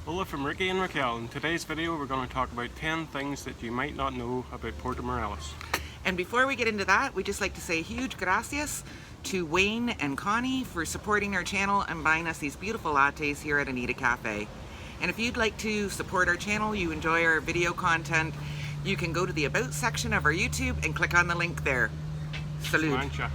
Hola from Ricky and Raquel. In today's video we're going to talk about 10 things that you might not know about Puerto Morelos. And before we get into that, we'd just like to say huge gracias to Wayne and Connie for supporting our channel and buying us these beautiful lattes here at Anita Cafe. And if you'd like to support our channel, you enjoy our video content, you can go to the About section of our YouTube and click on the link there. Salud. Mancha.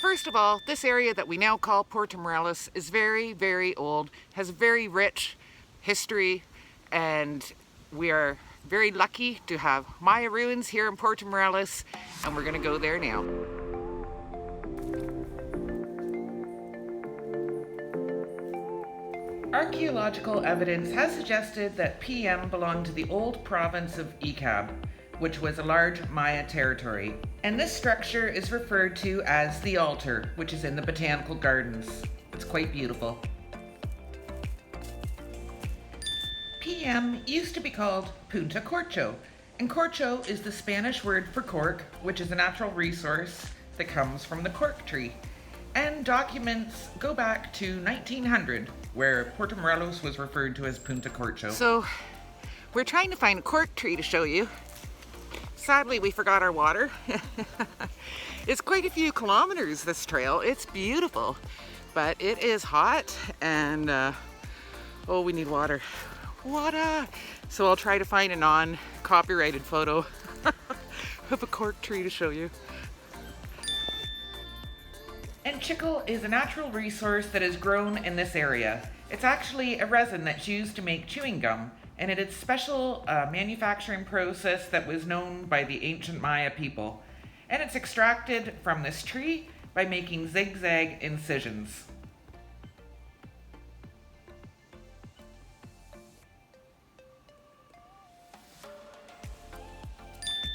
First of all, this area that we now call Puerto Morelos is very, very old, has very rich history, and we are very lucky to have Maya ruins here in Puerto Morelos, and we're going to go there now. Archaeological evidence has suggested that PM belonged to the old province of Icab, which was a large Maya territory. And this structure is referred to as the altar, which is in the botanical gardens. It's quite beautiful. PM used to be called Punta Corcho, and corcho is the Spanish word for cork, which is a natural resource that comes from the cork tree. And documents go back to 1900, where Puerto Morelos was referred to as Punta Corcho. So, we're trying to find a cork tree to show you. Sadly, we forgot our water. It's quite a few kilometers, this trail. It's beautiful, but it is hot and, oh, we need water. Water! So I'll try to find a non-copyrighted photo of a cork tree to show you. And chicle is a natural resource that is grown in this area. It's actually a resin that's used to make chewing gum, and it is a special manufacturing process that was known by the ancient Maya people. And it's extracted from this tree by making zigzag incisions.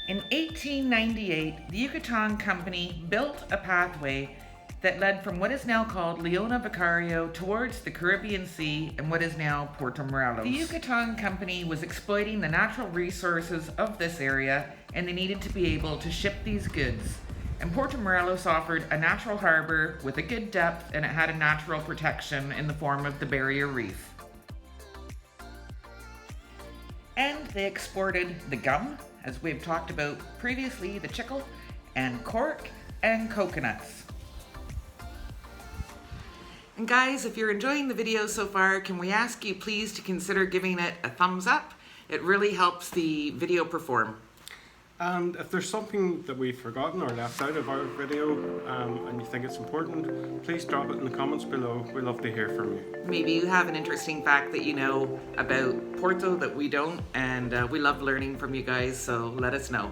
In 1898, the Yucatan Company built a pathway that led from what is now called Leona Vicario towards the Caribbean Sea and what is now Puerto Morelos. The Yucatan Company was exploiting the natural resources of this area, and they needed to be able to ship these goods. And Puerto Morelos offered a natural harbor with a good depth, and it had a natural protection in the form of the barrier reef. And they exported the gum, as we've talked about previously, the chicle, and cork, and coconuts. And guys, if you're enjoying the video so far, can we ask you please to consider giving it a thumbs up? It really helps the video perform. And if there's something that we've forgotten or left out of our video and you think it's important, please drop it in the comments below. We'd love to hear from you. Maybe you have an interesting fact that you know about Puerto that we don't, and we love learning from you guys, so let us know.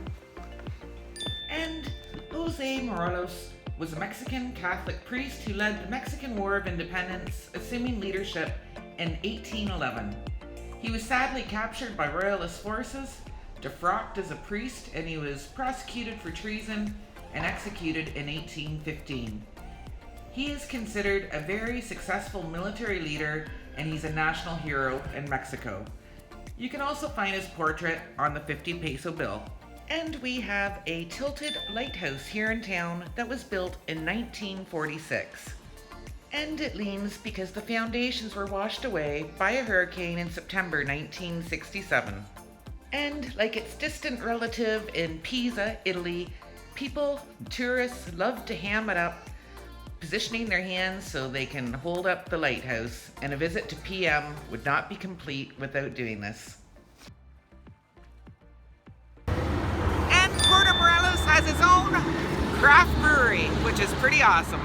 And Jose Morelos was a Mexican Catholic priest who led the Mexican War of Independence, assuming leadership in 1811. He was sadly captured by royalist forces, defrocked as a priest, and he was prosecuted for treason and executed in 1815. He is considered a very successful military leader, and he's a national hero in Mexico. You can also find his portrait on the 50 peso bill. And we have a tilted lighthouse here in town that was built in 1946. And it leans because the foundations were washed away by a hurricane in September 1967. And like its distant relative in Pisa, Italy, people, tourists love to ham it up, positioning their hands so they can hold up the lighthouse, and a visit to PM would not be complete without doing this. Puerto Morelos has its own craft brewery, which is pretty awesome.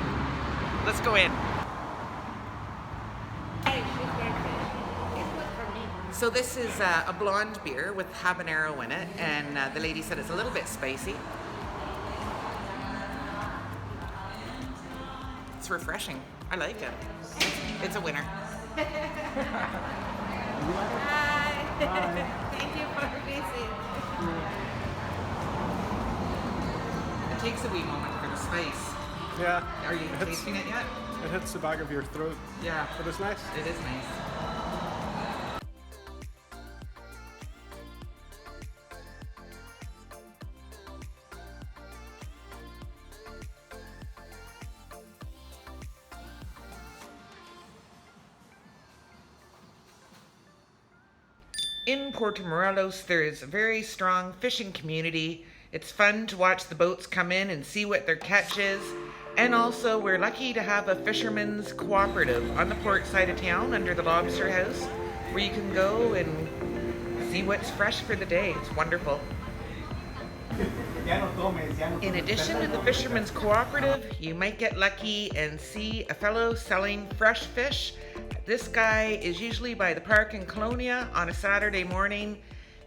Let's go in. So this is a blonde beer with habanero in it, and the lady said it's a little bit spicy. It's refreshing. I like it. It's a winner. Hi. Thank you for visiting. It takes a wee moment for the spice. Yeah. Are you tasting it yet? It hits the back of your throat. Yeah. But it's nice. It is nice. In Puerto Morelos, there is a very strong fishing community. It's fun to watch the boats come in and see what their catch is. And also, we're lucky to have a fisherman's cooperative on the port side of town under the Lobster House, where you can go and see what's fresh for the day. It's wonderful. In addition to the Fisherman's Cooperative, you might get lucky and see a fellow selling fresh fish. This guy is usually by the park in Colonia on a Saturday morning.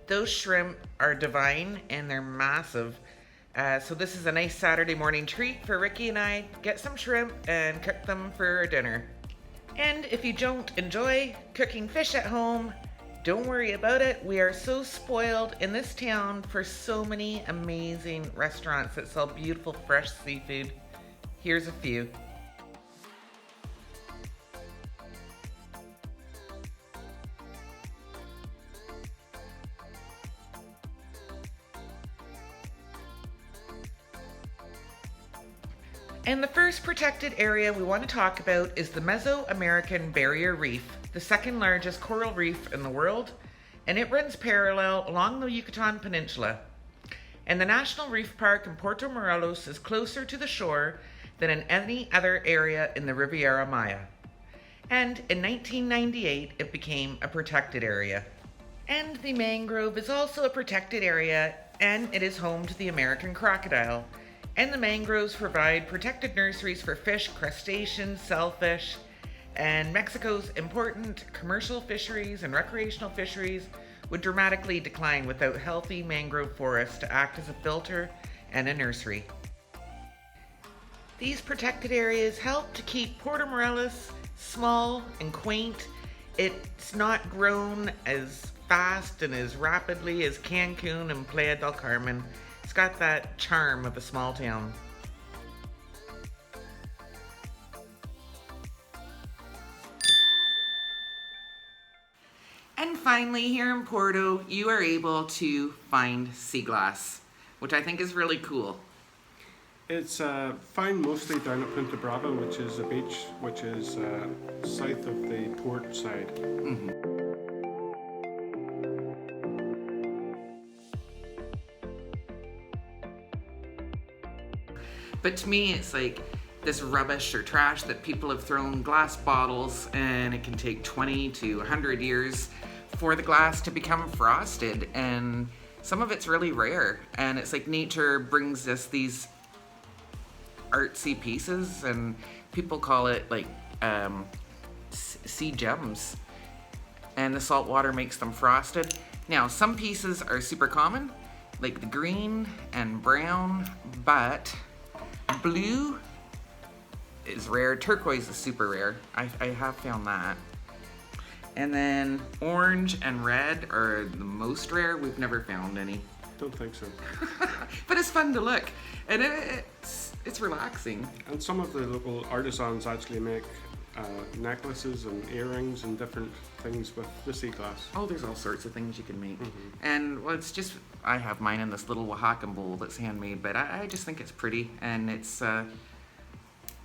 Those shrimp are divine and they're massive. So this is a nice Saturday morning treat for Ricky and I. Get some shrimp and cook them for dinner. And if you don't enjoy cooking fish at home, don't worry about it. We are so spoiled in this town for so many amazing restaurants that sell beautiful fresh seafood. Here's a few. And the first protected area we want to talk about is the Mesoamerican Barrier Reef, the second largest coral reef in the world, and it runs parallel along the Yucatan Peninsula. And the National Reef Park in Puerto Morelos is closer to the shore than in any other area in the Riviera Maya. And in 1998, it became a protected area. And the mangrove is also a protected area, and it is home to the American crocodile. And the mangroves provide protected nurseries for fish, crustaceans, shellfish, and Mexico's important commercial fisheries and recreational fisheries would dramatically decline without healthy mangrove forests to act as a filter and a nursery. These protected areas help to keep Puerto Morelos small and quaint. It's not grown as fast and as rapidly as Cancun and Playa del Carmen. It's got that charm of a small town. And finally, here in Porto, you are able to find sea glass, which I think is really cool. It's found mostly down at Punta Brava, which is a beach which is south of the port side. Mm-hmm. But to me, it's like this rubbish or trash that people have thrown glass bottles, and it can take 20 to 100 years for the glass to become frosted, and some of it's really rare. And it's like nature brings us these artsy pieces, and people call it like sea gems, and the salt water makes them frosted. Now, some pieces are super common, like the green and brown, but blue is rare. Turquoise is super rare. I have found that. And then orange and red are the most rare. We've never found any. Don't think so. But it's fun to look, and it's relaxing. And some of the local artisans actually make necklaces and earrings and different things with the sea glass. Oh, there's all sorts of things you can make. Mm-hmm. And well, it's just, I have mine in this little Oaxacan bowl that's handmade, but I just think it's pretty, and it's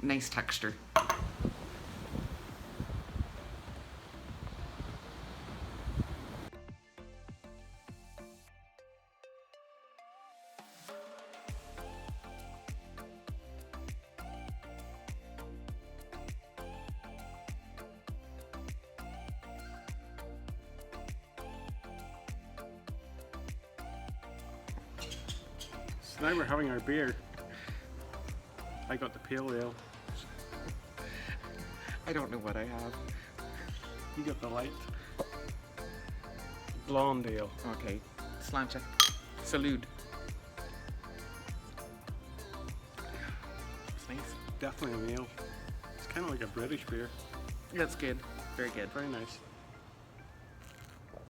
nice texture. So now we're having our beer. I got the pale ale. I don't know what I have. You got the light blonde ale. Okay, sláinte. Salud. It's nice. Definitely an ale. It's kind of like a British beer. That's good. Very good. Very nice.